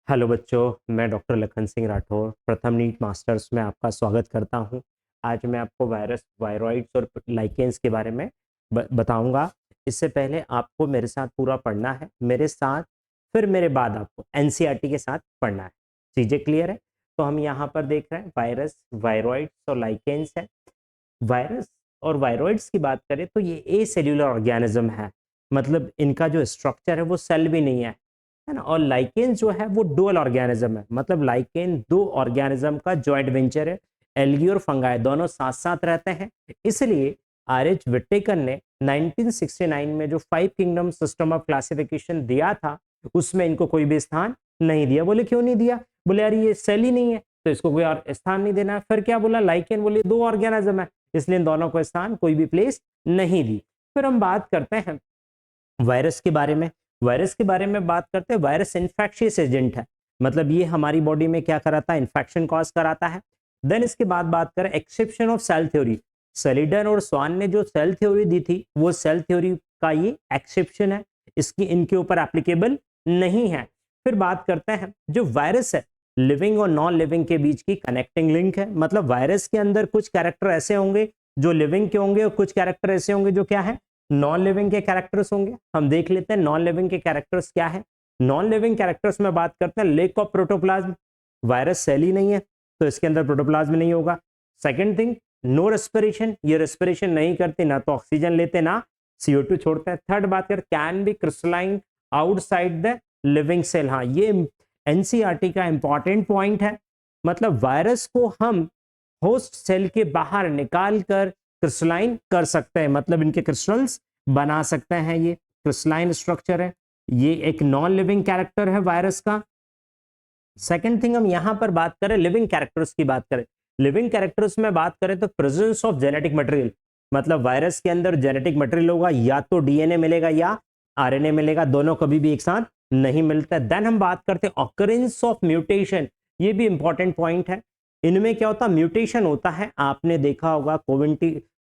Hello बच्चों, मैं doctor Lakhan Singh Rathore प्रथम नीट मास्टर्स में आपका स्वागत करता हूं। आज मैं आपको वायरस, वायरॉइड्स और लाइकेंस के बारे में बताऊंगा। इससे पहले आपको मेरे साथ पूरा पढ़ना है, मेरे साथ फिर मेरे बाद आपको एनसीईआरटी के साथ पढ़ना है। चीज़ें क्लियर है? तो हम यहाँ पर देख रहे हैं वायरस, वायरॉइड्स और लाइकेंस है। वायरस और वायरॉइड्स की बात करें तो ये ए सेल्यूलर ऑर्गेनिज्म है, मतलब इनका जो स्ट्रक्चर है वो सेल भी नहीं है ना। और लाइकेन जो है वो डुअल ऑर्गेनिज्म है, मतलब लाइकेन दो ऑर्गेनिज्म का जॉइंट वेंचर है। एल्गी और फंगाई दोनों साथ साथ रहते हैं। इसलिए आर एच विटेकर ने 1969 में जो 5 किंगडम सिस्टम ऑफ क्लासिफिकेशन दिया था उसमें इनको कोई भी स्थान नहीं दिया। बोले क्यों नहीं दिया? बोले यार ये सेल ही नहीं है तो इसको कोई और स्थान नहीं देना है। फिर क्या बोला? लाइकेन बोले दो ऑर्गेनिज्म है इसलिए इन दोनों को स्थान कोई भी प्लेस नहीं दी। फिर हम बात करते हैं वायरस के बारे में। वायरस के बारे में बात करते हैं। वायरस इन्फेक्शियस एजेंट है, मतलब ये हमारी बॉडी में क्या कराता है? इन्फेक्शन कॉज कराता है। देन इसके बाद बात करें एक्सेप्शन ऑफ सेल थ्योरी। सेलिडन और स्वान ने जो सेल थ्योरी दी थी वो सेल थ्योरी का ये एक्सेप्शन है, इसकी इनके ऊपर एप्लीकेबल नहीं है। फिर बात करते हैं जो वायरस है लिविंग और नॉन लिविंग के बीच की कनेक्टिंग लिंक है, मतलब वायरस के अंदर कुछ कैरेक्टर ऐसे होंगे जो लिविंग के होंगे और कुछ कैरेक्टर ऐसे होंगे जो क्या है? नॉन लिविंग के कैरेक्टर्स होंगे। हम देख लेते हैं नॉन लिविंग के कैरेक्टर्स क्या है। नॉन लिविंग कैरेक्टर्स में बात करते हैं lack of protoplasm, virus cell ही नहीं है तो इसके अंदर प्रोटोप्लाज्म नहीं होगा। सेकंड थिंग, नो रेस्पिरेशन, ये रेस्पिरेशन नहीं करते, ना तो ऑक्सीजन लेते ना CO2 छोड़ते हैं। थर्ड बात कर can be crystalline outside the living cell. हाँ, ये एनसीईआरटी का इंपॉर्टेंट पॉइंट है, मतलब वायरस को हम होस्ट सेल के बाहर निकाल कर क्रिस्टलाइन कर सकते हैं, मतलब इनके क्रिस्टल्स बना सकते हैं। ये क्रिस्टलाइन स्ट्रक्चर है, ये एक नॉन लिविंग कैरेक्टर है वायरस का। सेकेंड थिंग, हम यहां पर बात करें लिविंग कैरेक्टर्स की बात करें। लिविंग कैरेक्टर्स में बात करें तो प्रेजेंस ऑफ जेनेटिक मटेरियल, मतलब वायरस के अंदर जेनेटिक मटेरियल होगा, या तो डीएनए मिलेगा या आरएनए मिलेगा, दोनों कभी भी एक साथ नहीं मिलता। देन हम बात करते हैं ऑकरेंस ऑफ म्यूटेशन, ये भी इंपॉर्टेंट पॉइंट है। इनमें क्या होता है? म्यूटेशन होता है। आपने देखा होगा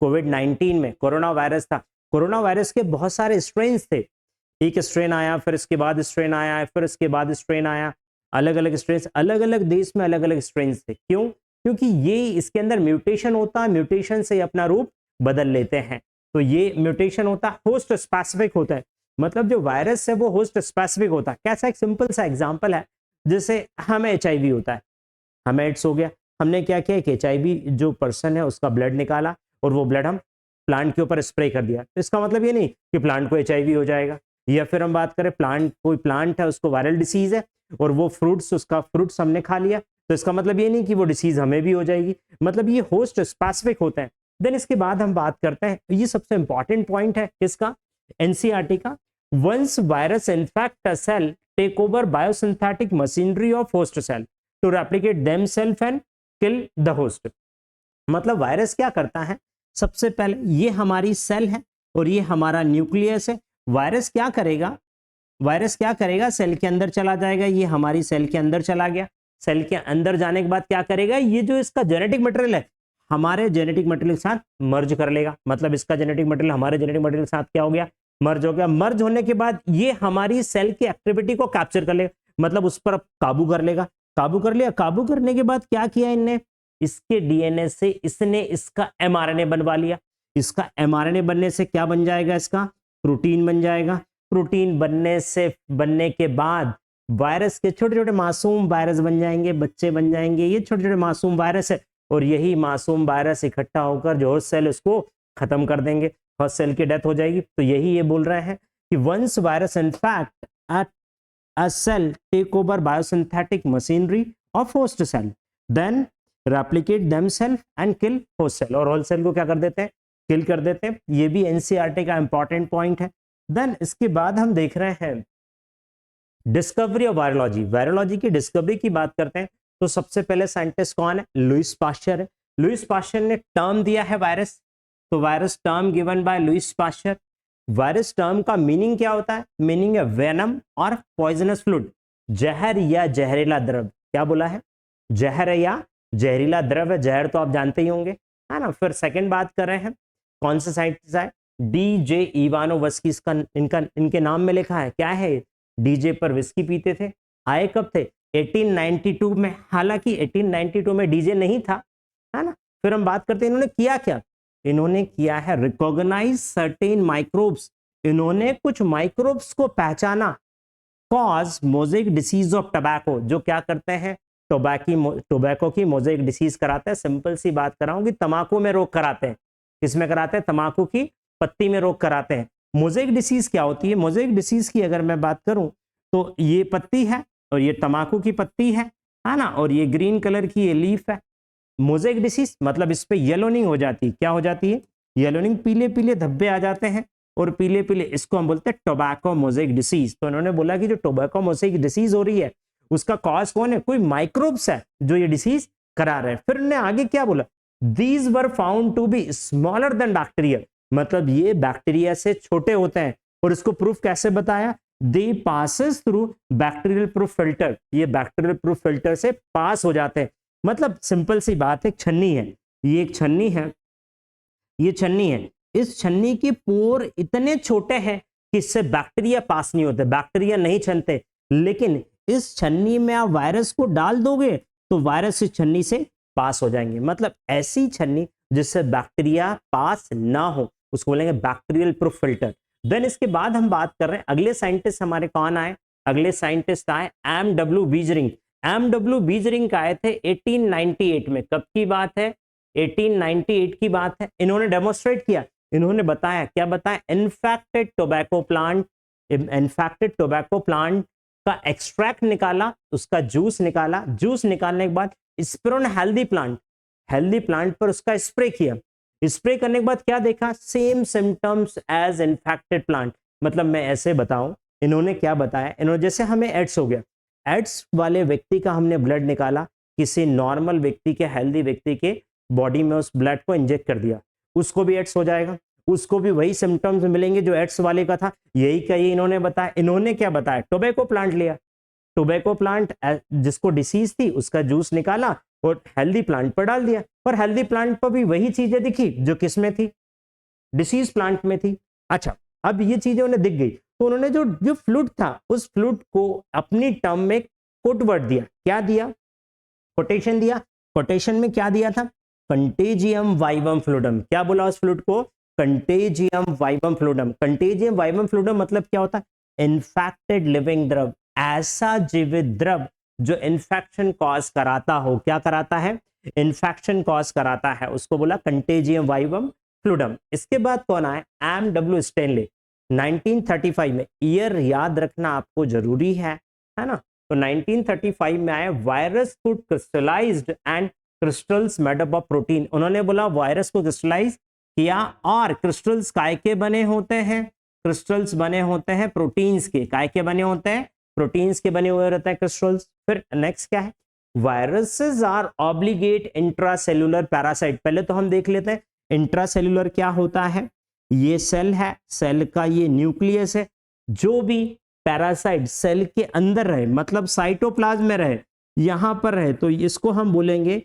कोविड-19 में कोरोना वायरस था, कोरोना वायरस के बहुत सारे स्ट्रेन्स थे। एक स्ट्रेन आया, फिर इसके बाद स्ट्रेन आया, फिर इसके बाद स्ट्रेन आया, अलग अलग स्ट्रेन, अलग अलग देश में अलग अलग स्ट्रेन थे। क्यों? क्योंकि ये इसके अंदर म्यूटेशन होता है, म्यूटेशन से अपना रूप बदल लेते हैं। तो ये म्यूटेशन होता है, होस्ट स्पेसिफिक होता है, मतलब जो वायरस है वो होस्ट स्पेसिफिक होता है। कैसा? एक सिंपल सा एग्जांपल है, जैसे हमें HIV होता है, हमें एड्स हो गया, हमने क्या किया कि HIV जो पर्सन है उसका ब्लड निकाला और वो ब्लड हम प्लांट के ऊपर स्प्रे कर दिया। तो इसका मतलब ये नहीं कि प्लांट को HIV हो जाएगा। या फिर हम बात करें प्लांट, कोई प्लांट है उसको वायरल डिसीज है और वो फ्रूट्स, उसका फ्रूट्स हमने खा लिया, तो इसका मतलब ये नहीं कि वो डिसीज हमें भी हो जाएगी, मतलब ये होस्ट स्पेसिफिक होता है। देन इसके बाद हम बात करते हैं, ये सबसे इंपॉर्टेंट पॉइंट है किसका? एनसीईआरटी का। Once virus infect a cell take over biosynthetic machinery of host cell to replicate themself and kill the host. मतलब वायरस क्या करता है? सबसे पहले ये हमारी सेल है और ये हमारा न्यूक्लियस है। वायरस क्या करेगा? वायरस क्या करेगा? सेल के अंदर चला जाएगा, ये हमारी सेल के अंदर चला गया। सेल के अंदर जाने के बाद क्या करेगा? ये जो इसका जेनेटिक मटेरियल है हमारे जेनेटिक मटेरियल के साथ मर्ज कर लेगा, मतलब इसका जेनेटिक मटेरियल हमारे जेनेटिक मटेरियल के साथ क्या हो गया? मर्ज हो गया। मर्ज होने के बाद ये हमारी सेल की एक्टिविटी को कैप्चर कर लेगा, मतलब उस पर काबू कर लेगा। काबू कर लिया, काबू करने के बाद क्या किया इनने? इसके डीएनए से इसने इसका एमआरएनए बनवा लिया। इसका एमआरएनए बनने से क्या बन जाएगा? इसका प्रोटीन बन जाएगा। प्रोटीन बनने के बाद वायरस के छोटे छोटे मासूम वायरस बन जाएंगे, बच्चे बन जाएंगे। ये छोटे छोटे मासूम वायरस है और यही मासूम वायरस इकट्ठा होकर जो होस्ट सेल उसको खत्म कर देंगे, होस्ट सेल की डेथ हो जाएगी। तो यही ये बोल रहे हैं कि once virus infect a cell take over biosynthetic machinery of host cell, then replicate themselves and kill host cell, और host cell को क्या कर देते हैं? किल कर देते हैं। ये भी एनसीईआरटी का इंपॉर्टेंट पॉइंट है। देन इसके बाद हम देख रहे हैं डिस्कवरी ऑफ वायरोलॉजी। वायरोलॉजी की डिस्कवरी की बात करते हैं तो सबसे पहले साइंटिस्ट कौन है? लुईस पाश्चर है। लुईस पाश्चर ने टर्म दिया है वायरस, तो virus term given by Louis Pasteur. Virus term का मीनिंग क्या होता है? मीनिंग है वेनम और पॉइजनस फ्लूइड, जहर या जहरीला द्रव। क्या बोला है? जहर या जहरीला द्रव है। जहर तो आप जानते ही होंगे, है ना। फिर सेकंड बात कर रहे हैं कौन से साइंटिस्ट है? DJ इवानोवस्की, इसका इनके नाम में लिखा है क्या है? डीजे पर विस्की पीते थे, आए कब थे? 1892 में। हालांकि 1892 में डीजे नहीं था, है ना। फिर हम बात करते हैं इन्होंने किया क्या। इन्होंने किया है रिकॉग्नाइज सर्टेन माइक्रोब्स, इन्होंने कुछ माइक्रोब्स को पहचाना, cause mosaic disease of tobacco, जो क्या करते हैं, टोबैको की मोजेक डिसीज कराते हैं। सिंपल सी बात कराऊं कि तंबाकू में रोग कराते हैं। किसमें कराते हैं? तंबाकू की पत्ती में रोग कराते हैं। मोजेक डिसीज क्या होती है? मोजेक डिसीज की अगर मैं बात करूं तो ये पत्ती है और ये तंबाकू की पत्ती है ना, और ये ग्रीन कलर की ये लीफ है। मोजेक डिसीज मतलब इस पे येलोनिंग हो जाती है। क्या हो जाती है? येलोनिंग, पीले पीले धब्बे आ जाते हैं और पीले पीले, इसको हम बोलते हैं टोबैको मोजेक डिसीज। तो इन्होंने बोला कि जो टोबैको मोजेक डिसीज हो रही है उसका कॉज कौन है? कोई माइक्रोब्स है जो ये डिसीज करा रहे हैं। फिर उन्होंने आगे क्या बोला? These were found to be smaller than bacteria, मतलब ये बैक्टीरिया से छोटे होते हैं। और इसको प्रूफ कैसे बताया? They passes through bacterial proof filter, ये बैक्टीरियल प्रूफ फिल्टर से पास हो जाते हैं। मतलब सिंपल सी बात है, छन्नी है, ये एक छन्नी है, ये छन्नी है, इस छन्नी के पोर इतने छोटे हैं कि इससे बैक्टीरिया पास नहीं होते, बैक्टीरिया नहीं छनते। लेकिन इस छन्नी में आप वायरस को डाल दोगे तो वायरस इस छन्नी से पास हो जाएंगे। मतलब ऐसी छन्नी जिससे बैक्टीरिया पास ना हो उसको बोलेंगे बैक्टीरियल प्रूफ फिल्टर। देन इसके बाद हम बात कर रहे हैं अगले साइंटिस्ट हमारे कौन आए? अगले साइंटिस्ट आए एम.डब्ल्यू. बीजरिंग। एम.डब्ल्यू. बीजरिंग आए थे 1898 में। कब की बात है? 1898 की बात है। इन्होंने डेमोन्स्ट्रेट किया, इन्होंने बताया, क्या बताया? Infected tobacco plant, infected tobacco plant का एक्सट्रैक्ट निकाला, उसका जूस निकाला, जूस निकालने के बाद spray on healthy plant, healthy plant पर उसका स्प्रे किया। स्प्रे करने के बाद क्या देखा? Same symptoms as infected plant. मतलब मैं ऐसे बताऊं, इन्होंने क्या बताया? इन्होंने जैसे हमें एड्स हो गया, एड्स वाले व्यक्ति का हमने ब्लड निकाला, किसी नॉर्मल व्यक्ति के, हेल्दी व्यक्ति के बॉडी में उस ब्लड को इंजेक्ट कर दिया, उसको भी एड्स हो जाएगा, उसको भी वही सिम्टम्स मिलेंगे जो एड्स वाले का था। यही क्या ये इन्होंने बताया? इन्होंने क्या बताया? टोबैको प्लांट लिया, टोबैको प्लांट जिसको डिसीज थी उसका जूस निकाला और हेल्दी प्लांट पर डाल दिया, और हेल्दी प्लांट पर भी वही चीजें दिखी जो किसमें थी? डिसीज प्लांट में थी। अच्छा, अब ये चीजें उन्हें दिख गई तो उन्होंने जो जो फ्लूइड था उस फ्लूइड को अपनी टर्म में कोट वर्ड दिया। क्या दिया? कोटेशन दिया। कोटेशन में क्या दिया था? Contagium vivum fluidum. क्या बोला उस फ्लूइड को? Contagium vivum fluidum. Contagium vivum fluidum मतलब क्या होता है? इन्फेक्टेड लिविंग द्रव, ऐसा जीवित द्रव जो इन्फेक्शन कॉज कराता हो। क्या कराता है? इन्फेक्शन कॉज कराता है, उसको बोला कंटेजियम वाइवम फ्लूइडम। इसके बाद कौन आए? एम.डब्ल्यू. स्टैनले। 1935 में, ईयर याद रखना आपको जरूरी है ना। तो 1935 में आए। Virus could crystallised and crystals made up of protein. उन्होंने बोला वायरस को क्रिस्टलाइज किया, और क्रिस्टल्स काय के बने होते हैं? क्रिस्टल्स बने होते हैं प्रोटीन्स के। काय के बने होते हैं? प्रोटीन्स के बने हुए रहते हैं क्रिस्टल्स। फिर नेक्स्ट क्या है? Viruses are obligate intracellular parasite. पहले तो हम देख लेते हैं इंट्रासेल्युलर क्या होता है। ये सेल है, सेल का ये न्यूक्लियस है। जो भी पैरासाइट सेल के अंदर रहे, मतलब साइटोप्लाज्म में रहे, यहां पर रहे, तो इसको हम बोलेंगे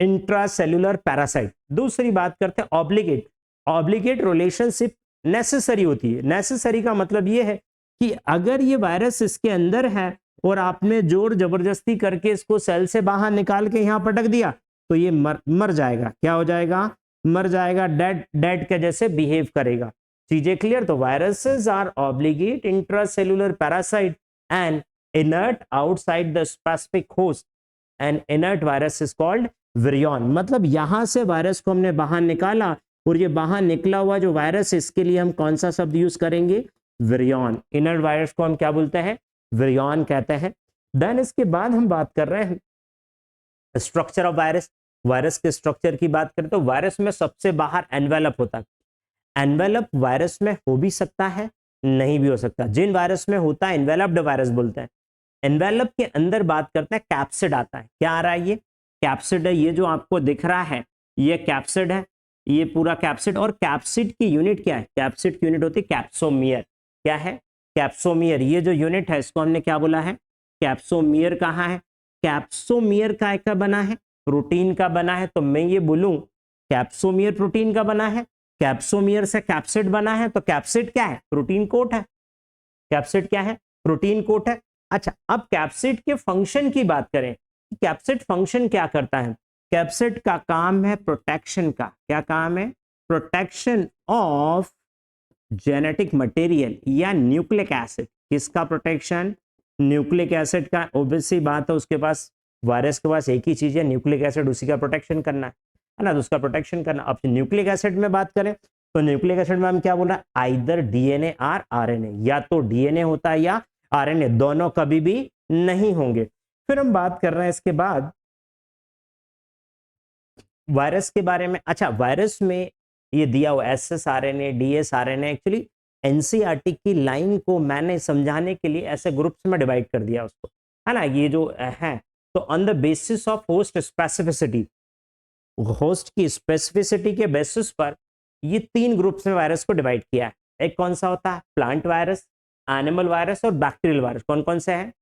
इंट्रासेल्युलर पैरासाइट। दूसरी बात करते हैं ऑब्लिगेट। ऑब्लिगेट रिलेशनशिप नेसेसरी होती है। नेसेसरी का मतलब ये है कि अगर ये वायरस इसके अंदर है और आपने जोर जबरदस्ती करके इसको सेल से बाहर निकाल के यहां पटक दिया तो ये मर जाएगा। क्या हो जाएगा? मर जाएगा, डेड के जैसे बिहेव करेगा। चीजें क्लियर? तो viruses are obligate intracellular parasite and inert outside the specific host, and inert virus is called virion. मतलब यहां से वायरस को हमने बाहर निकाला और ये बाहर निकला हुआ जो वायरस, इसके लिए हम कौन सा शब्द यूज करेंगे? विरियन। इनर्ट वायरस को हम क्या बोलते हैं? विरियन कहते हैं। देन इसके बाद हम बात कर रहे हैं स्ट्रक्चर ऑफ वायरस। वायरस के स्ट्रक्चर की बात करें तो वायरस में सबसे बाहर एनवेलप होता है। एनवेलप वायरस में हो भी सकता है, नहीं भी हो सकता। जिन वायरस में होता है एनवेलप्ड वायरस बोलते हैं। एनवेलप के अंदर बात करते हैं कैप्सिड आता है। क्या आ रहा है? ये कैप्सिड है। ये जो आपको दिख रहा है ये कैप्सिड है, ये पूरा कैप्सिड। और कैप्सिड की यूनिट क्या है? कैप्सिड की यूनिट होती है कैप्सोमियर। क्या है? कैप्सोमियर। ये जो यूनिट है इसको हमने क्या बोला है? कैप्सोमियर कहा है। कैप्सोमियर काय का बना है? प्रोटीन का बना है। तो मैं ये बोलूं कैप्सोमियर प्रोटीन का बना है, कैप्सोमियर से कैप्सिड बना है, तो कैप्सिड क्या है? प्रोटीन कोट है। कैप्सिड क्या है? प्रोटीन कोट है। अच्छा, अब कैप्सिड के फंक्शन की बात करें, कैप्सिड फंक्शन क्या करता है? कैप्सिड का काम है प्रोटेक्शन का। क्या काम है? प्रोटेक्शन ऑफ जेनेटिक मटेरियल या न्यूक्लिक एसिड। किसका प्रोटेक्शन? न्यूक्लिक एसिड का। ऑब्वियसली बात है, उसके पास, वायरस के पास एक ही चीज है न्यूक्लिक एसिड, उसी का प्रोटेक्शन करना है ना, तो उसका प्रोटेक्शन करना। अब न्यूक्लिक एसिड में बात करें तो न्यूक्लिक एसिड में हम क्या बोल रहे हैं? आइदर डीएनए और आरएनए, या तो डीएनए होता है या आरएनए, दोनों कभी भी नहीं होंगे। फिर हम बात कर रहे हैं इसके बाद वायरस के बारे में। अच्छा, वायरस में ये दिया हुआ SS RNA, DS RNA, actually NCERT की लाइन को मैंने समझाने के लिए ऐसे ग्रुप्स में डिवाइड कर दिया उसको, है ना, ये जो है। तो on the basis of host specificity, host की स्पेसिफिसिटी के बेसिस पर ये 3 ग्रुप्स में वायरस को डिवाइड किया है। एक कौन सा होता है? प्लांट वायरस, एनिमल वायरस और बैक्टीरियल वायरस। कौन कौन से हैं?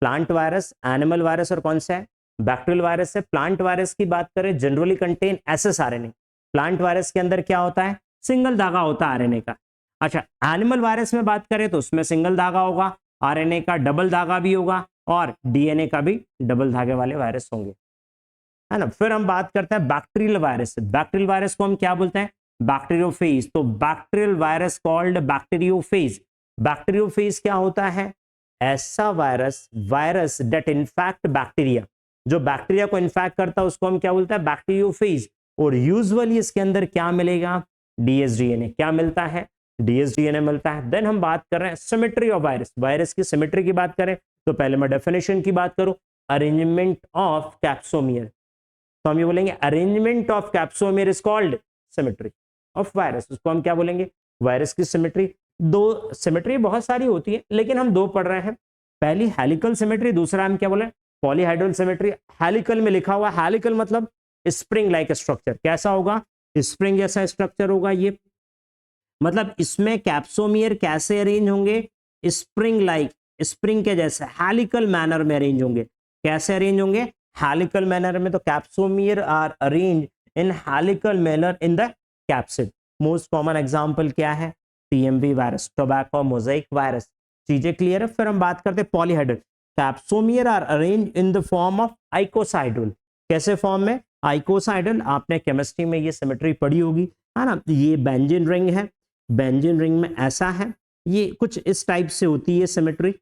प्लांट वायरस, एनिमल वायरस और कौन सा है? बैक्टीरियल वायरस है। प्लांट वायरस की बात करें, generally contain SS RNA. Plant virus के अंदर क्या होता है? सिंगल धागा होता है आरएनए का। अच्छा, एनिमल वायरस में बात करें तो उसमें सिंगल धागा होगा, आरएनए का डबल धागा भी होगा और डीएनए का भी डबल धागे वाले वायरस होंगे, है ना। फिर हम बात करते हैं बैक्टीरियल वायरस। बैक्टीरियल वायरस को हम क्या बोलते हैं? बैक्टीरियोफेज। तो bacterial virus called bacteriophage. Bacteriophage क्या होता है? ऐसा virus, virus date infect bacteria, जो बैक्टीरिया को इन्फेक्ट करता है उसको हम क्या बोलते हैं? बैक्टीरियोफेज। और यूजुअली इसके अंदर क्या मिलेगा? डीएसडीएनए। क्या मिलता है? डीएसडीएनए मिलता है। देन हम बात कर रहे हैं सिमेट्री ऑफ वायरस। वायरस की सिमेट्री की बात करें तो पहले मैं डेफिनेशन की बात करूं, अरेंजमेंट ऑफ कैप्सोमियर। तो हम ये बोलेंगे arrangement of capsomere is called symmetry of virus. उसको हम क्या बोलेंगे? वायरस की सिमेट्री। दो सिमेट्री बहुत सारी होती है, लेकिन हम दो पढ़ रहे हैं। पहली हेलिकल सिमेट्री, दूसरा हम क्या बोले? Polyhedral symmetry. हेलिकल में लिखा हुआ, हेलिकल मतलब स्प्रिंग लाइक स्ट्रक्चर। कैसा होगा? स्प्रिंग जैसा स्ट्रक्चर होगा ये। मतलब इसमें कैप्सोमियर कैसे अरेंज होंगे? स्प्रिंग लाइक, स्प्रिंग के जैसे हेलिकल मैनर में अरेंज होंगे। कैसे अरेंज होंगे? हेलिकल मैनर में। तो capsomere are arrange in helical manner in the capsid. Most common example क्या है? TMV virus, tobacco mosaic virus. चीजें क्लियर है। फिर हम बात करते हैं polyhedral. Capsomere are arrange in the form of icosahedral. कैसे फॉर्म में? आइकोसाइड्रल। आपने केमिस्ट्री में ये सिमेट्री पढ़ी होगी, है ना। ये बेंजीन रिंग है, बेंजीन रिंग में ऐसा है, ये कुछ इस टाइप से होती है सिमेट्री।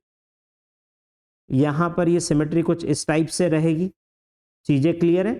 यहां पर ये सिमेट्री कुछ इस टाइप से रहेगी। चीजें क्लियर है।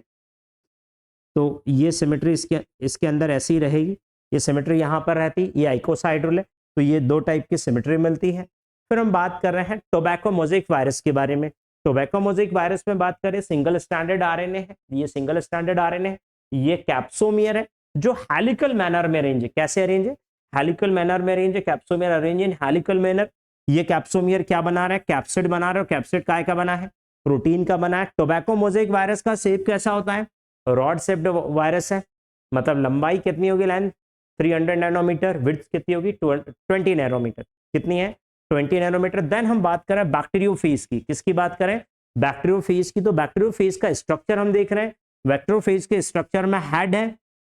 तो ये सिमेट्री इसके अंदर ऐसी रहेगी। ये सिमेट्री यहां पर रहती, ये आइकोसाइड्रल है। तो ये दो टाइप की सिमेट्री मिलती है। फिर हम बात कर रहे हैं टोबैको मोजाइक वायरस के बारे में। टोबैको मोजाइक वायरस में बात करें, सिंगल स्टैंडर्ड आरएनए है, ये सिंगल स्टैंडर्ड आरएनए है। ये कैप्सोमियर है जो हेलिकल मैनर में अरेंज है। कैसे अरेंज है? हेलिकल मैनर में अरेंज है। Capsomere arrange in helical manner. ये कैप्सोमियर क्या बना रहा है? कैप्सिड बना रहा है। कैप्सिड काय का बना है? प्रोटीन का बना है। टोबैको मोजाइक वायरस का शेप कैसा होता है? रॉड शेप्ड वायरस है। मतलब लंबाई कितनी होगी? लेंथ 300 नैनोमीटर, विड्थ कितनी होगी? 20 नैनोमीटर। कितनी है? 20 नैनोमीटर। देन हम बात करें बैक्टीरियोफेज की। किसकी बात करें? बैक्टीरियोफेज की। तो बैक्टीरियोफेज का स्ट्रक्चर हम देख रहे हैं। बैक्टीरियोफेज के स्ट्रक्चर में हेड है,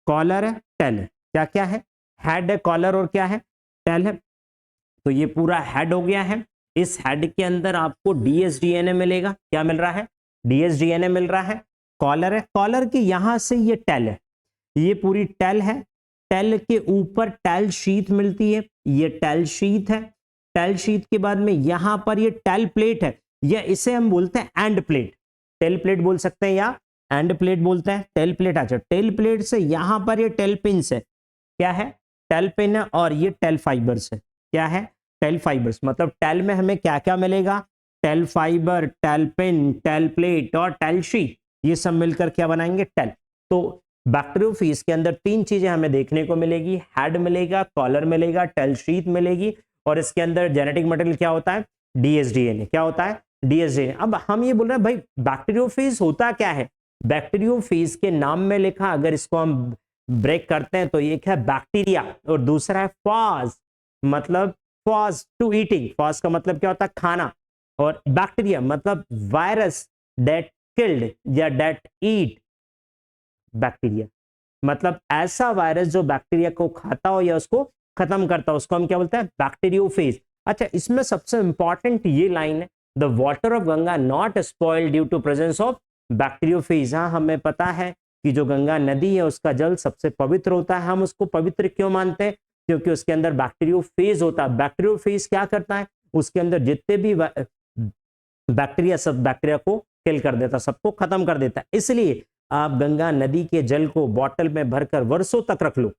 कॉलर है, टेल है। क्या क्या है? हेड है, कॉलर और क्या है? टेल है। तो ये पूरा हेड हो गया है। इस हेड के अंदर आपको डीएसडीएनए मिलेगा। क्या मिल रहा है? डीएसडीएनए मिल रहा है। कॉलर है, कॉलर के यहां से ये टेल है, ये पूरी टेल है। टेल के ऊपर टेल शीथ मिलती है, ये टेल शीथ है। टेल शीथ के बाद में यहां पर ये टेल प्लेट है, या इसे हम बोलते हैं एंड प्लेट। टेल प्लेट बोल सकते हैं या एंड प्लेट बोलते हैं। Tail plate. अच्छा, टेल प्लेट से यहां पर ये टेल पिन्स है। क्या है? टेल पिन है। और ये टेल फाइबर्स है। क्या है? Tell fibres. मतलब टेल में हमें क्या क्या मिलेगा? Tail fibre, tail pin, tail plate और टेल शीथ। ये सब मिलकर क्या बनाएंगे? टेल। तो बैक्टीरियोफेज के अंदर 3 चीजें हमें देखने को मिलेगी। हेड मिलेगा, कॉलर मिलेगा, टेल शीथ मिलेगी, और इसके अंदर जेनेटिक मटेरियल क्या होता है? डीएसडीएनए। क्या होता है? डीएसडीएनए। अब हम ये बोल रहे हैं भाई बैक्टीरियोफेज होता क्या है? बैक्टीरियोफेज के नाम में लिखा, अगर इसको हम ब्रेक करते हैं तो एक है बैक्टीरिया और दूसरा है फाज, मतलब फाज टू ईटिंग। फाज का मतलब क्या होता है? खाना। और बैक्टीरिया मतलब वायरस डेट किल्ड या डेट ईट बैक्टीरिया। मतलब ऐसा वायरस जो बैक्टीरिया को खाता हो या उसको खत्म करता हो, उसको हम क्या बोलते हैं? बैक्टीरियोफेज। अच्छा, इसमें सबसे इंपॉर्टेंट ये लाइन है, the water of Ganga not spoiled due to presence of bacteriophage. हाँ, हमें पता है कि जो गंगा नदी है उसका जल सबसे पवित्र होता है। हम उसको पवित्र क्यों मानते हैं? क्योंकि उसके अंदर बैक्टीरियोफेज होता है। बैक्टीरियोफेज क्या करता है? उसके अंदर जितने भी बैक्टीरिया, सब बैक्टीरिया को किल कर देता, सबको खत्म कर देता है। इसलिए आप गंगा नदी के जल को बॉटल में भरकर वर्षों तक रख लो,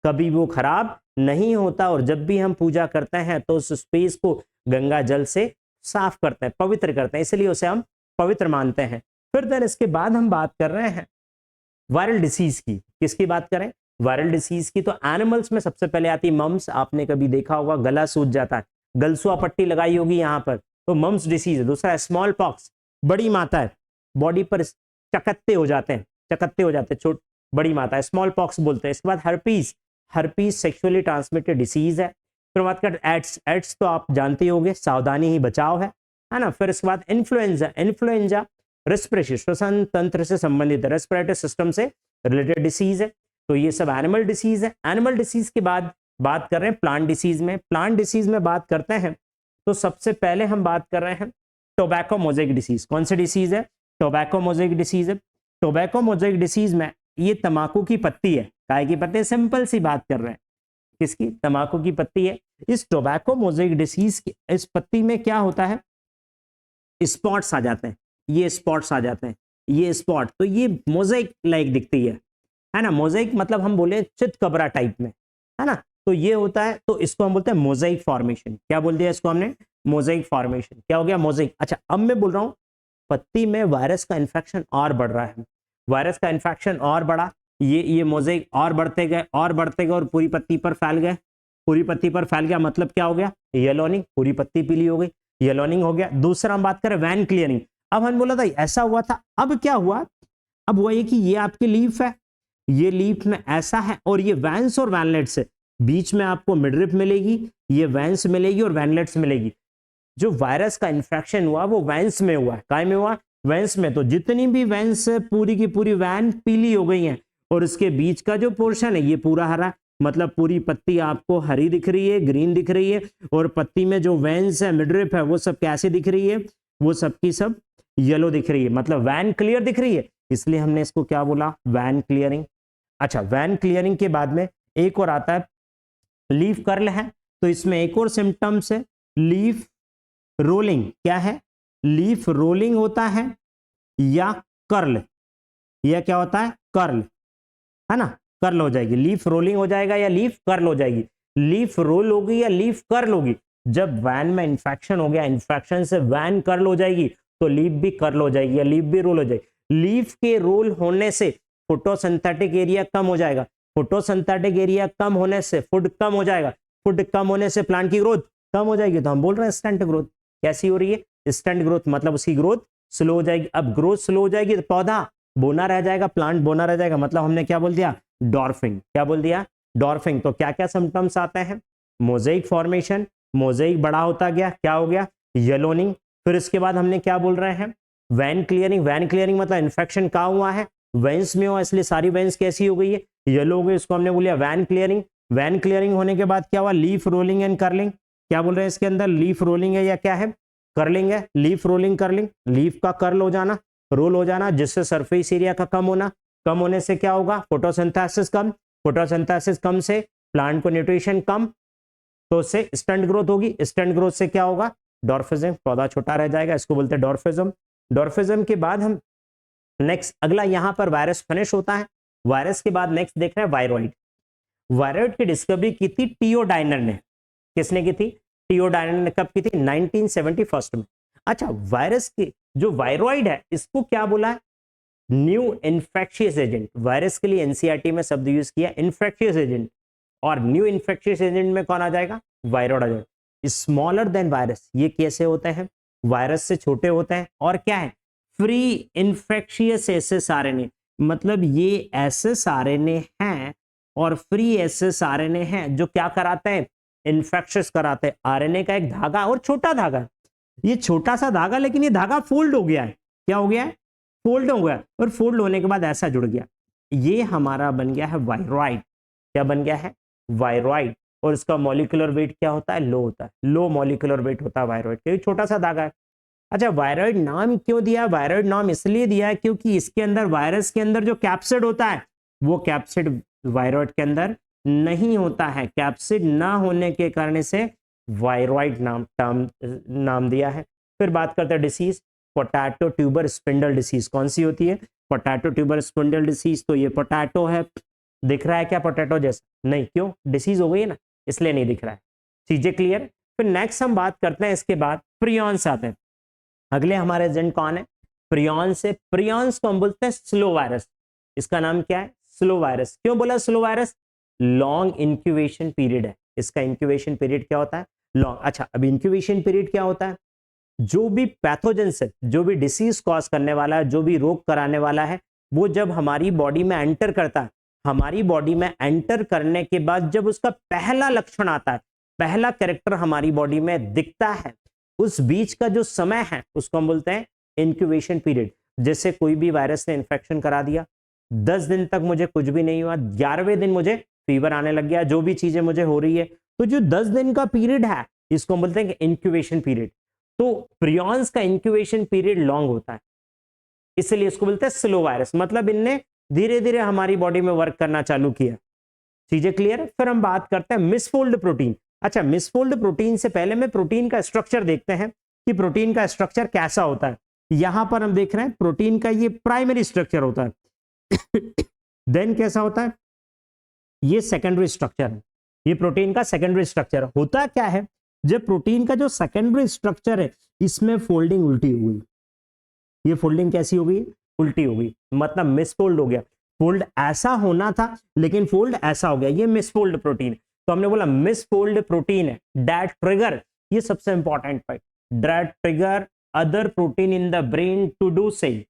कभी वो खराब नहीं होता। और जब भी हम पूजा करते हैं तो उस स्पेस को गंगा जल से साफ करते हैं, पवित्र करते हैं, इसलिए उसे हम पवित्र मानते हैं। फिर देन इसके बाद हम बात कर रहे हैं वायरल डिसीज की। किसकी बात करें? वायरल डिसीज की। तो एनिमल्स में सबसे पहले आती है मम्स। आपने कभी देखा होगा गला सूज जाता है, गलसुआ पट्टी लगाई होगी यहाँ पर, तो मम्स डिसीज है। दूसरा स्मॉल पॉक्स, बड़ी माता है, बॉडी पर चकत्ते हो जाते हैं, चकत्ते हो जाते हैं, छोट बड़ी माता है, स्मॉल पॉक्स बोलते हैं। इसके बाद herpes, herpes sexually transmitted disease है। फिर बात कर एड्स, एड्स तो आप जानते होंगे, सावधानी ही बचाव है ना। फिर इसके बाद इन्फ्लुएंजा, इन्फ्लुएंजा रेस्पिरेटरी श्वसन तंत्र से संबंधित, रेस्पिरेटरी सिस्टम से रिलेटेड डिसीज है। तो ये सब एनिमल डिसीज है। एनिमल डिसीज के बाद बात कर रहे हैं प्लांट डिसीज में। प्लांट डिसीज में बात करते हैं तो सबसे पहले हम बात कर रहे हैं टोबैको मोज़ेक डिसीज। कौन सी डिसीज है? टोबैको मोज़ेक डिसीज है। टोबैको मोज़ेक डिसीज में ये तंबाकू की पत्ती है। काय की पत्ती? सिंपल सी बात कर रहे हैं, किसकी? तंबाकू की पत्ती है। इस टोबैको मोज़ेक डिसीज की इस पत्ती में क्या होता है? स्पॉट्स आ जाते हैं, ये स्पॉट्स आ जाते हैं, ये स्पॉट, तो ये मोज़ेक लाइक दिखती है ना। मोज़ेक मतलब हम बोले चितकबरा टाइप में, है ना। तो ये होता है, तो इसको हम बोलते हैं मोज़ेक फॉर्मेशन। क्या बोल दिया इसको हमने? Mosaic formation. क्या हो गया? मोज़ेक। अच्छा, अब मैं बोल रहा हूं पत्ती में वायरस का इन्फेक्शन और बढ़ रहा है, वायरस का इन्फेक्शन और बढ़ा, ये मोज़ेक और बढ़ते गए और बढ़ते गए और पूरी पत्ती पर फैल गए, पूरी पत्ती पर फैल गया। मतलब क्या हो गया? येलोनिंग, पूरी पत्ती पीली हो गई, येलोनिंग हो गया। दूसरा हम बात करें वैन क्लियरिंग। अब हम बोला था ऐसा हुआ था, अब क्या हुआ? अब हुआ ये कि ये आपकी लीफ है, ये लीफ में ऐसा है, और ये वैंस और वैनलेट्स है, बीच में आपको मिडरिप मिलेगी, ये वैंस मिलेगी और वैनलेट्स मिलेगी। जो वायरस का इन्फेक्शन हुआ वो वैंस में हुआ है। काय में हुआ? वैंस में। तो जितनी भी वैंस पूरी की पूरी वैन पीली हो गई हैं, और इसके बीच का जो पोर्शन है ये पूरा हरा, मतलब पूरी पत्ती आपको हरी दिख रही है, ग्रीन दिख रही है, और पत्ती में जो वैंस है, मिडरिप है, वो सब कैसे दिख रही है? वो सब की सब येलो दिख रही है, मतलब वैन क्लियर दिख रही है, इसलिए हमने इसको क्या बोला? Vein clearing. अच्छा, वैन क्लियरिंग के बाद में एक और आता है लीफ कर्ल है। तो इसमें एक और सिम्टम्स है लीफ रोलिंग। क्या है? लीफ रोलिंग होता है या कर्ल, या क्या होता है? कर्ल, है ना। कर्ल हो जाएगी, लीफ रोलिंग हो जाएगा या लीफ कर्ल हो जाएगी। लीफ रोल होगी या लीफ कर्ल होगी। जब वैन में इंफेक्शन हो गया, इंफेक्शन से वैन कर्ल हो जाएगी, तो लीफ भी कर्ल हो जाएगी या लीफ भी रोल हो जाएगी। लीफ के रोल होने से फोटोसिंथेटिक एरिया कम हो जाएगा, फोटोसिंथेटिक एरिया कम होने से फूड कम हो जाएगा, फूड कम होने से प्लांट की ग्रोथ कम हो जाएगी। तो हम बोल रहे हैं स्टंट ग्रोथ। कैसी हो रही है? स्टंट ग्रोथ, मतलब उसकी ग्रोथ स्लो हो जाएगी। अब ग्रोथ स्लो हो जाएगी तो पौधा बोना रह जाएगा, प्लांट बोना रह जाएगा, मतलब हमने क्या बोल दिया? डॉर्फिंग। क्या बोल दिया? डॉर्फिंग। तो क्या क्या सिम्टम्स आते हैं? मोज़ेक फॉर्मेशन, मोज़ेक बड़ा होता गया, क्या हो गया? येलोनिंग। फिर इसके बाद हमने क्या बोल रहे हैं? Vein clearing. वैन क्लियरिंग मतलब इन्फेक्शन कहाँ हुआ है? वेंस में हुआ, इसलिए सारी वेंस कैसी हो गई है? येलो हो गई, इसको हमने बोलिया वैन क्लियरिंग। वैन क्लियरिंग होने के बाद क्या हुआ? Leaf rolling and curling. क्या बोल रहे हैं इसके अंदर? लीफ रोलिंग है या क्या है? कर्लिंग है। लीफ रोलिंग कर्लिंग, लीफ का कर्ल हो जाना, रोल हो जाना, जिससे सरफेस एरिया का कम होना, कम होने से क्या होगा? फोटोसिंथेसिस कम, फोटोसिंथेसिस कम से प्लांट को न्यूट्रिशन कम, तो उससे स्टंट ग्रोथ होगी, स्टंट ग्रोथ से क्या होगा? डॉर्फिज्म, पौधा छोटा रह जाएगा, इसको बोलते हैं डॉर्फिज्म। डॉर्फिज्म के बाद हम नेक्स्ट अगला यहां पर वायरस फिनिश होता है। वायरस के बाद नेक्स्ट देख रहे हैं वायरॉइड। वायरॉइड की डिस्कवरी की थी टीओ डायनर ने। किसने की थी? टीओ डायनर ने। कब की थी? 1971 में। अच्छा, वायरस की जो वायरॉइड है इसको क्या बोला है? New infectious agent. वायरस के लिए एनसीईआरटी में शब्द यूज किया इन्फेक्शियस एजेंट, और न्यू इन्फेक्शियस एजेंट में कौन आ जाएगा? वायरॉइड आ जाएगा। स्मॉलर देन वायरस, ये कैसे होते हैं? वायरस से छोटे होते हैं, और क्या है? फ्री इन्फेक्शियस एसएसआरएनए, मतलब ये एसएसआरएनए हैं और फ्री एसएसआरएनए हैं जो क्या कराते हैं? इन्फेक्शियस कराते हैं। आरएनए का एक धागा, और छोटा धागा, ये छोटा सा धागा, लेकिन ये धागा फोल्ड हो गया है। क्या हो गया है? फोल्ड हो गया, और फोल्ड होने के बाद ऐसा जुड़ गया। ये हमारा बन गया है वायरॉइड। क्या बन गया है? वायरॉइड। और इसका मॉलिक्यूलर वेट क्या होता है? लो होता है, लो मॉलिक्यूलर वेट होता है वायरॉइड, क्योंकि छोटा सा धागा है। अच्छा, वायरॉइड नाम क्यों दिया? वायरॉइड नाम इसलिए दिया है क्योंकि इसके अंदर, वायरस के अंदर जो कैप्सिड होता है, वो कैप्सिड वायरॉइड के अंदर नहीं होता है। कैप्सिड ना होने के कारण से वायरॉइड नाम दिया है। फिर बात करते हैं disease, potato tuber spindle disease कौन सी होती है? पोटैटो ट्यूबर स्पिंडल डिसीज, तो ये पोटैटो है, दिख रहा है क्या पोटैटो जैसा? नहीं, क्यों? डिसीज हो गई है ना, इसलिए नहीं दिख रहा है। चीजें क्लियर? फिर नेक्स्ट हम बात करते हैं, इसके बाद प्रियॉन्स आते हैं। अगले हमारे एजेंट कौन है? प्रियॉन्स है। प्रियॉन्स को हम बोलते हैं स्लो वायरस। इसका नाम क्या है? Slow virus. क्यों बोला slow virus? Long incubation period है इसका। इंक्यूबेशन पीरियड क्या होता है? लॉन्ग। अच्छा, अब इंक्यूबेशन पीरियड क्या होता है? जो भी पैथोजन से, जो भी डिसीज कॉज करने वाला है, जो भी रोग कराने वाला है, वो जब हमारी बॉडी में एंटर करता है, हमारी बॉडी में एंटर करने के बाद जब उसका पहला लक्षण आता है, पहला कैरेक्टर हमारी बॉडी में दिखता है, उस बीच का जो समय है उसको हम बोलते हैं इंक्यूबेशन पीरियड। जैसे कोई भी वायरस ने इन्फेक्शन करा दिया, 10 दिन तक मुझे कुछ भी नहीं हुआ, 11वें दिन मुझे फीवर आने लग गया, जो भी चीजें मुझे हो रही है, तो जो 10 दिन का पीरियड है इसको हम बोलते हैं इंक्यूबेशन पीरियड। तो प्रियॉन्स का इंक्यूबेशन पीरियड लॉन्ग होता है, इसलिए इसको बोलते हैं स्लो वायरस। मतलब इनने धीरे धीरे हमारी बॉडी में वर्क करना चालू किया। चीजें क्लियर है? फिर हम बात करते हैं मिसफोल्ड प्रोटीन। अच्छा, मिसफोल्ड प्रोटीन से पहले में प्रोटीन का स्ट्रक्चर देखते हैं कि प्रोटीन का स्ट्रक्चर कैसा होता है। यहां पर हम देख रहे हैं प्रोटीन का ये प्राइमरी स्ट्रक्चर होता है। देन कैसा होता है? ये सेकेंडरी स्ट्रक्चर है। ये प्रोटीन का सेकेंडरी स्ट्रक्चर होता क्या है? जब प्रोटीन का जो सेकेंडरी स्ट्रक्चर है, इसमें फोल्डिंग उल्टी हो गई। ये फोल्डिंग कैसी हो गई? उल्टी हो गई, मतलब मिसफोल्ड हो गया। फोल्ड ऐसा होना था लेकिन फोल्ड ऐसा हो गया, ये मिसफोल्ड प्रोटीन। तो हमने बोला मिसफोल्ड प्रोटीन है दैट ट्रिगर, ये सबसे important point, that trigger other protein in the brain to do same.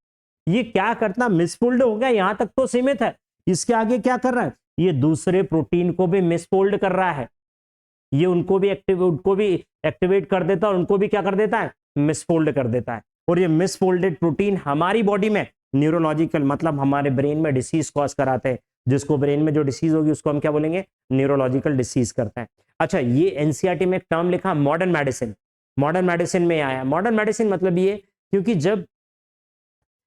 ये क्या करता? मिसफोल्ड हो गया, यहां तक तो सीमित है, इसके आगे क्या कर रहा है? ये दूसरे प्रोटीन को भी मिसफोल्ड कर रहा है, ये उनको भी एक्टिवेट कर देता है, उनको भी क्या कर देता है? मिसफोल्ड कर देता है। और ये मिसफोल्डेड प्रोटीन हमारी बॉडी में न्यूरोलॉजिकल, मतलब हमारे ब्रेन में डिसीज कॉज कराते हैं। जिसको ब्रेन में जो डिसीज होगी उसको हम क्या बोलेंगे? न्यूरोलॉजिकल डिसीज करते हैं। अच्छा, ये एनसीईआरटी में एक टर्म लिखा मॉडर्न मेडिसिन। मॉडर्न मेडिसिन में आया। मॉडर्न मेडिसिन मतलब ये, क्योंकि जब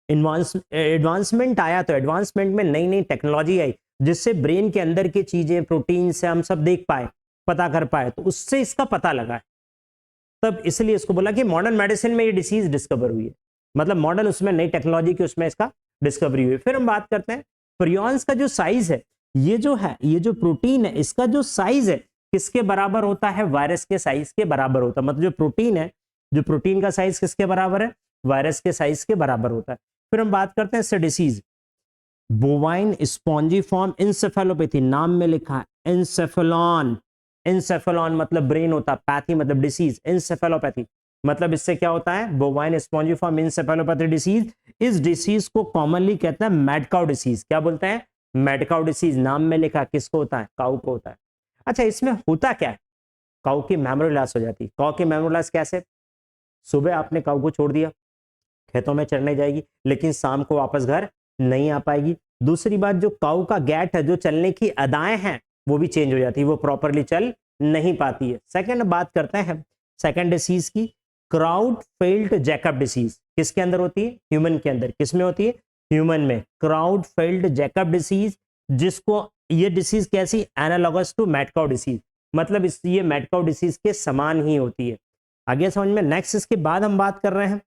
एडवांसमेंट आया तो एडवांसमेंट में नई नई टेक्नोलॉजी आई, जिससे ब्रेन के अंदर की चीजें, प्रोटीन से हम सब देख पाए, पता कर पाए, तो उससे इसका पता लगा है। तब इसलिए इसको बोला कि मॉडर्न मेडिसिन में ये डिसीज डिस्कवर हुई है, मतलब मॉडर्न उसमें नई टेक्नोलॉजी की उसमें इसका डिस्कवरी हुई। फिर हम बात करते हैं प्रियॉन्स का जो साइज है, ये जो है, ये जो प्रोटीन है, इसका जो साइज है किसके बराबर होता है? वायरस के साइज के बराबर होता है। मतलब जो प्रोटीन है, जो प्रोटीन का साइज किसके बराबर है? वायरस के साइज के बराबर होता है। फिर हम बात करते हैं इससे डिसीज, बोवाइन स्पॉन्जीफॉर्म इंसेफेलोपैथी, नाम में लिखा है इंसेफेलॉन। इंसेफेलॉन मतलब ब्रेन होता है, पैथी मतलब डिसीज, इंसेफेलोपैथी मतलब इससे क्या होता है? Bovine spongiform encephalopathy disease. इस डिसीज को कॉमनली कहते हैं मैड काउ डिसीज। क्या बोलते हैं? Mad cow disease. नाम में लिखा किसको होता है? काउ को होता है। अच्छा, इसमें होता क्या है? काउ की मेमोरी लॉस हो जाती है। काउ की मेमोरी लॉस कैसे? सुबह आपने काउ को छोड़ दिया, खेतों में चरने जाएगी, लेकिन शाम को वापस घर नहीं आ पाएगी। दूसरी बात, जो काऊ का गैट है, जो चलने की अदाएं हैं, वो भी चेंज हो जाती है, वो प्रॉपरली चल नहीं पाती है। सेकंड बात करते हैं सेकंड डिसीज की, क्राउड फेल्ड जैकब डिसीज। किसके अंदर होती है? ह्यूमन के अंदर। किसमें होती है? ह्यूमन में। क्राउड फेल्ड जैकब डिसीज, जिसको ये डिसीज कैसी? Analogous to mad cow disease, मतलब ये मैड काउ डिसीज के समान ही होती है। आगे समझ में? नेक्स्ट इसके बाद हम बात कर रहे हैं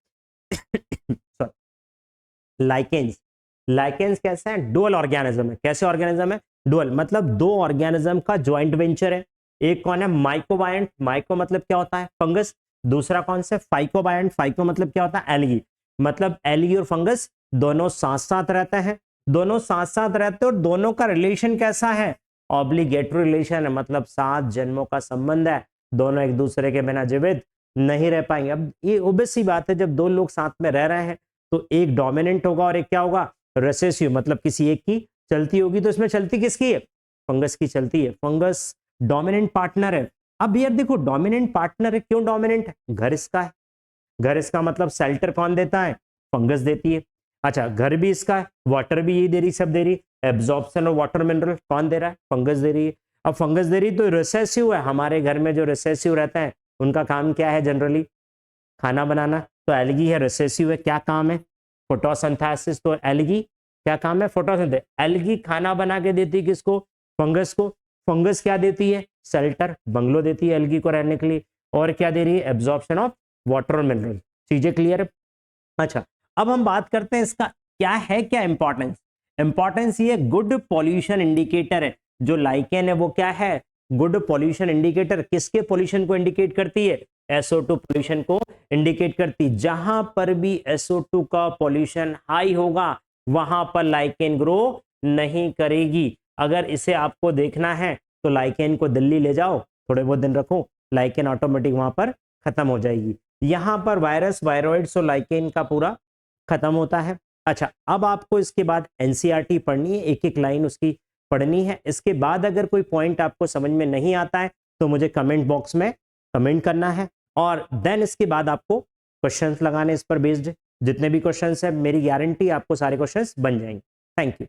लाइकेंस। लाइकेंस कैसे है? डुअल ऑर्गेनिज्म है। कैसे ऑर्गेनिज्म है? डुअल मतलब दो ऑर्गेनिज्म का ज्वाइंट वेंचर है। एक कौन है? माइकोबायंट। माइको मतलब क्या होता है? फंगस। दूसरा कौन से? फाइकोबायंट। फाइको मतलब क्या होता है? एलगी। मतलब एलगी और फंगस दोनों साथ साथ रहते हैं, दोनों साथ साथ रहते हैं। और दोनों का रिलेशन कैसा है? ऑब्लिगेटरी रिलेशन है, मतलब 7 जन्मों का संबंध है। दोनों एक दूसरे के बिना जीवित नहीं रह पाएंगे। अब ये ओबियस सी बात है, जब दो लोग साथ में रह रहे हैं तो एक डोमिनेंट होगा और एक क्या होगा? रिसेसिव, मतलब किसी एक की चलती होगी। तो इसमें चलती किसकी है? फंगस की चलती है। फंगस डोमिनेंट पार्टनर है। अब यार देखो, डोमिनेंट पार्टनर है, क्यों डोमिनेंट है? घर इसका है। घर इसका मतलब शेल्टर कौन देता है? फंगस देती है। अच्छा, घर भी इसका है, वाटर भी यही दे रही, सब दे रही। एब्जॉर्प्शन और वाटर मिनरल कौन दे रहा है? फंगस दे रही है। अब फंगस दे रही तो रिसेसिव है। हमारे घर में जो रिसेसिव रहता है उनका काम क्या है? जनरली खाना बनाना, तो एल्गी है, रिसेसिव है, क्या काम है? फोटोसिंथेसिस। तो एल्गी क्या काम है? फोटोसिंथेसिस। एल्गी खाना बना के देती है किसको? फंगस को। फंगस क्या देती है? शेल्टर, बंगलो देती है एल्गी को रहने के लिए। और क्या दे रही है? एब्जॉर्प्शन ऑफ वाटर और मिनरल। चीजें क्लियर है? अच्छा, अब हम बात करते हैं इसका क्या है, क्या इंपॉर्टेंस। इंपॉर्टेंस ये गुड पॉल्यूशन इंडिकेटर है। जो लाइकेन है वो क्या है? Good pollution indicator. किसके पॉल्यूशन को इंडिकेट करती है? SO2 पॉल्यूशन को इंडिकेट करती। जहां पर भी SO2 का पॉल्यूशन हाई होगा वहां पर लाइकेन ग्रो नहीं करेगी। अगर इसे आपको देखना है तो लाइकेन को दिल्ली ले जाओ, थोड़े बहुत दिन रखो, लाइकेन ऑटोमेटिक वहां पर खत्म हो जाएगी। यहां पर वायरस, वायरॉइड्स और लाइकेन का पूरा खत्म होता है। अच्छा, अब आपको इसके बाद एनसीईआरटी पढ़नी है, एक एक लाइन उसकी पढ़नी है। इसके बाद अगर कोई पॉइंट आपको समझ में नहीं आता है तो मुझे कमेंट बॉक्स में कमेंट करना है, और देन इसके बाद आपको क्वेश्चंस लगाने इस पर बेस्ड। जितने भी क्वेश्चंस है मेरी गारंटी आपको सारे क्वेश्चंस बन जाएंगे। Thank you.